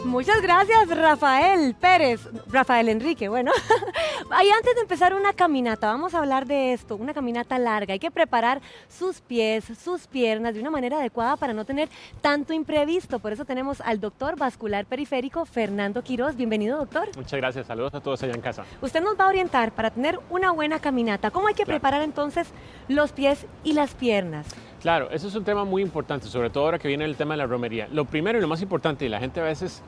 Muchas gracias, Rafael Pérez, Rafael Enrique, bueno. Y antes de empezar una caminata, vamos a hablar de esto, una caminata larga. Hay que preparar sus pies, sus piernas de una manera adecuada para no tener tanto imprevisto. Por eso tenemos al doctor vascular periférico, Fernando Quiroz. Bienvenido, doctor. Muchas gracias, saludos a todos allá en casa. Usted nos va a orientar para tener una buena caminata. ¿Cómo hay que preparar entonces los pies y las piernas? Claro, eso es un tema muy importante, sobre todo ahora que viene el tema de la romería. Lo primero y lo más importante, y la gente a veces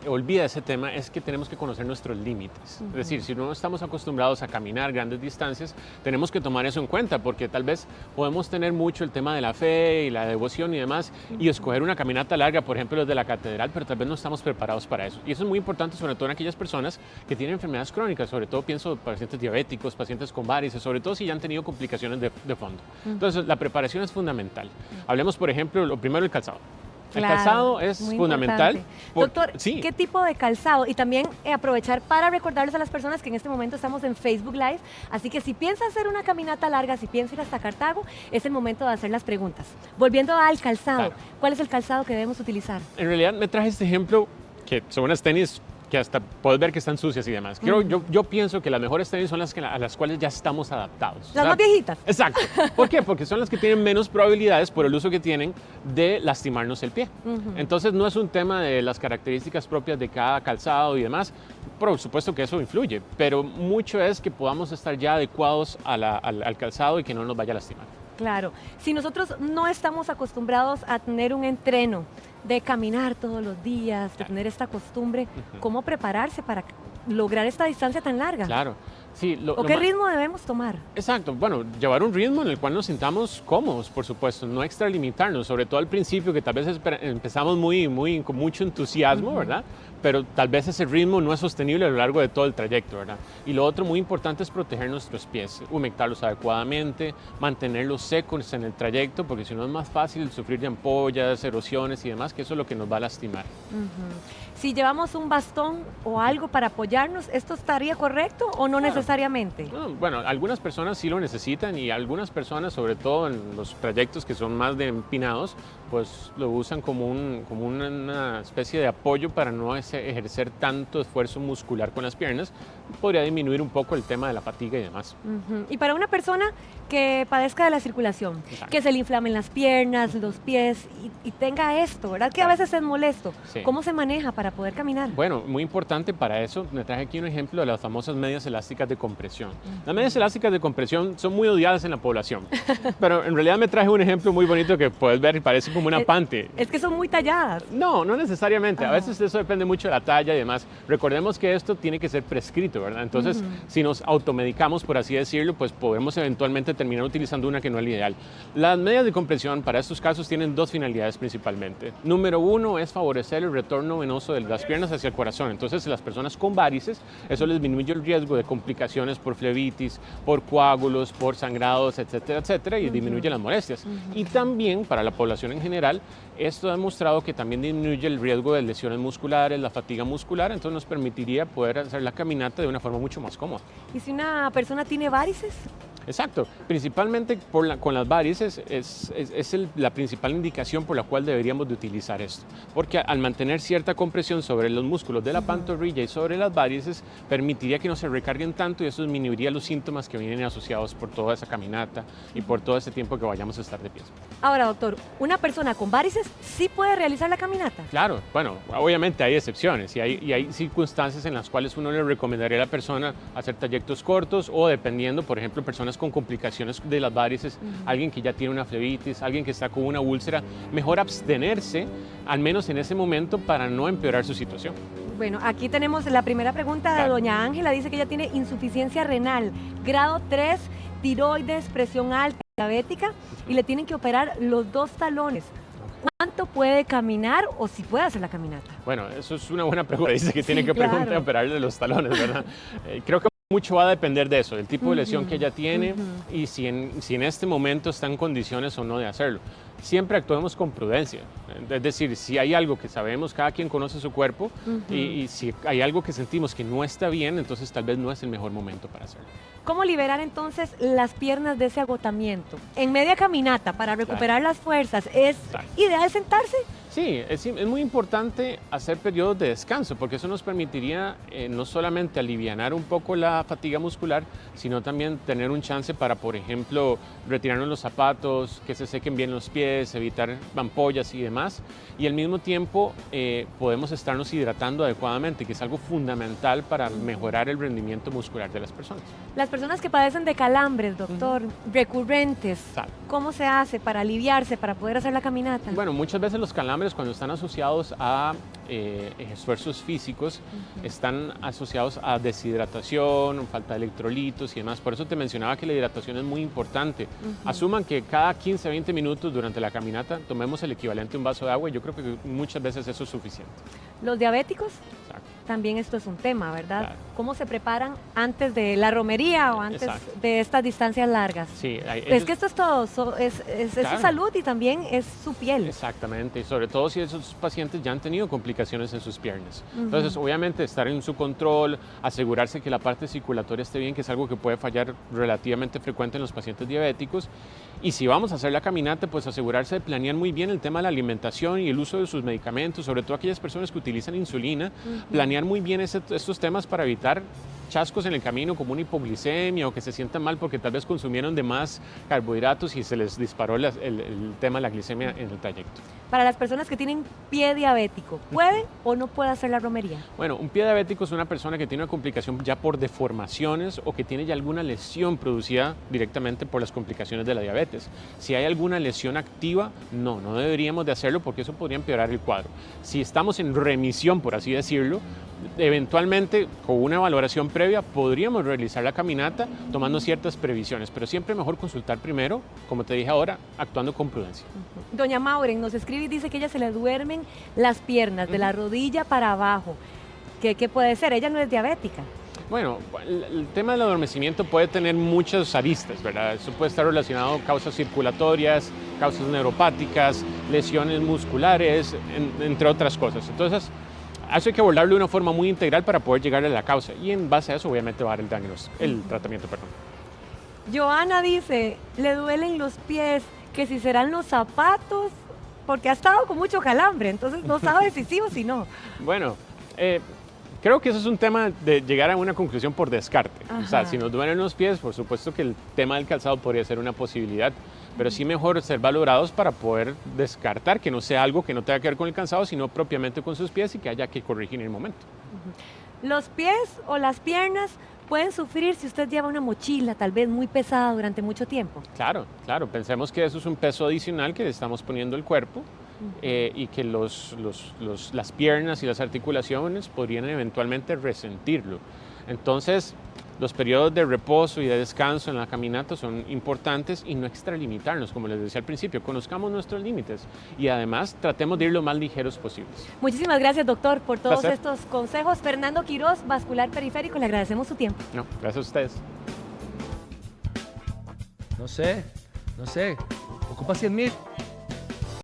olvida ese tema, es que tenemos que conocer nuestros límites. Es decir, si no estamos acostumbrados a caminar grandes distancias, tenemos que tomar eso en cuenta, porque tal vez podemos tener mucho el tema de la fe y la devoción y demás, y escoger una caminata larga, por ejemplo, desde la catedral, pero tal vez no estamos preparados para eso. Y eso es muy importante, sobre todo en aquellas personas que tienen enfermedades crónicas, sobre todo pienso en pacientes diabéticos, pacientes con varices, sobre todo si ya han tenido complicaciones de fondo. Entonces, la preparación es fundamental. Hablemos, por ejemplo, lo primero, el calzado. El calzado es fundamental. Doctor, ¿qué tipo de calzado? Y también aprovechar para recordarles a las personas que en este momento estamos en Facebook Live, así que si piensa hacer una caminata larga, si piensa ir hasta Cartago, es el momento de hacer las preguntas. Volviendo al calzado, ¿cuál es el calzado que debemos utilizar? En realidad me traje este ejemplo, que son unas tenis que hasta puedes ver que están sucias y demás. Yo pienso que las mejores tenis son a las cuales ya estamos adaptados. Las más viejitas. Exacto. ¿Por qué? Porque son las que tienen menos probabilidades por el uso que tienen de lastimarnos el pie. Entonces no es un tema de las características propias de cada calzado y demás. Por supuesto que eso influye, pero mucho es que podamos estar ya adecuados al calzado y que no nos vaya a lastimar. Claro. Si nosotros no estamos acostumbrados a tener un entreno de caminar todos los días, de tener esta costumbre, ¿cómo prepararse para lograr esta distancia tan larga? Claro. Sí, ¿O qué ritmo debemos tomar? Exacto, bueno, llevar un ritmo en el cual nos sintamos cómodos, por supuesto, no extralimitarnos, sobre todo al principio, que tal vez empezamos con mucho entusiasmo, ¿verdad? Pero tal vez ese ritmo no es sostenible a lo largo de todo el trayecto, ¿verdad? Y lo otro muy importante es proteger nuestros pies, humectarlos adecuadamente, mantenerlos secos en el trayecto, porque si no es más fácil sufrir de ampollas, erosiones y demás, que eso es lo que nos va a lastimar. Si llevamos un bastón o algo para apoyarnos, ¿esto estaría correcto o no necesariamente? Bueno, algunas personas sí lo necesitan y algunas personas, sobre todo en los trayectos que son más de empinados, pues lo usan como una especie de apoyo para no ejercer tanto esfuerzo muscular con las piernas. Podría disminuir un poco el tema de la fatiga y demás. Y para una persona que padezca de la circulación, que se le inflamen las piernas, los pies y tenga esto, ¿verdad? Que a veces es molesto. Sí. ¿Cómo se maneja para poder caminar? Bueno, muy importante para eso, me traje aquí un ejemplo de las famosas medias elásticas de compresión. Las medias elásticas de compresión son muy odiadas en la población, pero en realidad me traje un ejemplo muy bonito que puedes ver y parece como una pante. Es que son muy talladas. No, no necesariamente. A veces eso depende mucho de la talla y demás. Recordemos que esto tiene que ser prescrito, ¿verdad? Entonces, si nos automedicamos, por así decirlo, pues podemos eventualmente terminar utilizando una que no es la ideal. Las medias de compresión para estos casos tienen dos finalidades principalmente. Número uno es favorecer el retorno venoso de las piernas hacia el corazón. Entonces, las personas con varices, eso les disminuye el riesgo de complicaciones por flebitis, por coágulos, por sangrados, etcétera, etcétera, y disminuye las molestias. Y también, para la población en general, esto ha demostrado que también disminuye el riesgo de lesiones musculares, la fatiga muscular, entonces nos permitiría poder hacer la caminata de una forma mucho más cómoda. ¿Y si una persona tiene varices? Exacto, principalmente con las varices es la principal indicación por la cual deberíamos de utilizar esto, porque al mantener cierta compresión sobre los músculos de la pantorrilla y sobre las varices, permitiría que no se recarguen tanto y eso disminuiría los síntomas que vienen asociados por toda esa caminata y por todo ese tiempo que vayamos a estar de pies. Ahora, doctor, ¿una persona con varices sí puede realizar la caminata? Claro, bueno, obviamente hay excepciones y hay circunstancias en las cuales uno le recomendaría a la persona hacer trayectos cortos o dependiendo, por ejemplo, personas con complicaciones de las varices, alguien que ya tiene una flebitis, alguien que está con una úlcera, mejor abstenerse, al menos en ese momento, para no empeorar su situación. Bueno, aquí tenemos la primera pregunta de doña Ángela, dice que ella tiene insuficiencia renal, grado 3, tiroides, presión alta, diabética, y le tienen que operar los dos talones. ¿Cuánto puede caminar o si puede hacer la caminata? Bueno, eso es una buena pregunta, dice que tiene que operarle los talones, ¿verdad? Creo que mucho va a depender de eso, del tipo de lesión que ella tiene y si en este momento está en condiciones o no de hacerlo. Siempre actuemos con prudencia, es decir, si hay algo que sabemos, cada quien conoce su cuerpo y si hay algo que sentimos que no está bien, entonces tal vez no es el mejor momento para hacerlo. ¿Cómo liberar entonces las piernas de ese agotamiento? En media caminata, para recuperar las fuerzas, ¿es ideal sentarse? Sí, es muy importante hacer periodos de descanso porque eso nos permitiría no solamente alivianar un poco la fatiga muscular, sino también tener un chance para, por ejemplo, retirarnos los zapatos, que se sequen bien los pies, evitar ampollas y demás. Y al mismo tiempo podemos estarnos hidratando adecuadamente, que es algo fundamental para mejorar el rendimiento muscular de las personas. Las personas que padecen de calambres, doctor, recurrentes, ¿cómo se hace para aliviarse, para poder hacer la caminata? Bueno, muchas veces los calambres cuando están asociados a esfuerzos físicos, están asociados a deshidratación, falta de electrolitos y demás. Por eso te mencionaba que la hidratación es muy importante. Asuman que cada 15 a 20 minutos durante la caminata tomemos el equivalente a un vaso de agua y yo creo que muchas veces eso es suficiente. ¿Los diabéticos? Exacto. También esto es un tema, ¿verdad? Claro. ¿Cómo se preparan antes de la romería o antes de estas distancias largas? Sí, es que esto es todo, es claro, su salud y también es su piel. Exactamente, y sobre todo si esos pacientes ya han tenido complicaciones en sus piernas. Entonces, obviamente, estar en su control, asegurarse que la parte circulatoria esté bien, que es algo que puede fallar relativamente frecuente en los pacientes diabéticos. Y si vamos a hacer la caminata, pues asegurarse de planear muy bien el tema de la alimentación y el uso de sus medicamentos, sobre todo aquellas personas que utilizan insulina, planear muy bien estos temas para evitar chascos en el camino como una hipoglicemia o que se sientan mal porque tal vez consumieron de más carbohidratos y se les disparó el tema de la glicemia en el trayecto. Para las personas que tienen pie diabético, ¿puede o no puede hacer la romería? Bueno, un pie diabético es una persona que tiene una complicación ya por deformaciones o que tiene ya alguna lesión producida directamente por las complicaciones de la diabetes. Si hay alguna lesión activa, no deberíamos de hacerlo porque eso podría empeorar el cuadro. Si estamos en remisión, por así decirlo, eventualmente con una valoración previa podríamos realizar la caminata tomando ciertas previsiones, pero siempre mejor consultar primero, como te dije ahora, actuando con prudencia. Doña Mauren nos escribe y dice que a ella se le duermen las piernas de la rodilla para abajo. ¿Qué puede ser? Ella no es diabética. Bueno, el tema del adormecimiento puede tener muchas aristas, ¿verdad? Eso puede estar relacionado con causas circulatorias, causas neuropáticas, lesiones musculares, entre otras cosas. Entonces, eso hay que abordarlo de una forma muy integral para poder llegar a la causa y en base a eso obviamente va a dar el tratamiento. Joana dice, le duelen los pies, que si serán los zapatos, porque ha estado con mucho calambre, entonces no sabe si sí o si no. Bueno, creo que eso es un tema de llegar a una conclusión por descarte. O sea, si nos duelen los pies, por supuesto que el tema del calzado podría ser una posibilidad, pero sí mejor ser valorados para poder descartar que no sea algo que no tenga que ver con el calzado, sino propiamente con sus pies y que haya que corregir en el momento. Los pies o las piernas pueden sufrir si usted lleva una mochila tal vez muy pesada durante mucho tiempo. Claro, pensemos que eso es un peso adicional que le estamos poniendo al cuerpo. Y que las piernas y las articulaciones podrían eventualmente resentirlo. Entonces, los periodos de reposo y de descanso en la caminata son importantes y no extralimitarnos, como les decía al principio. Conozcamos nuestros límites y además tratemos de ir lo más ligeros posibles. Muchísimas gracias, doctor, por todos Placer. estos consejos. Fernando Quiroz, Vascular Periférico, le agradecemos su tiempo. No, gracias a ustedes. No sé. Ocupa 100,000.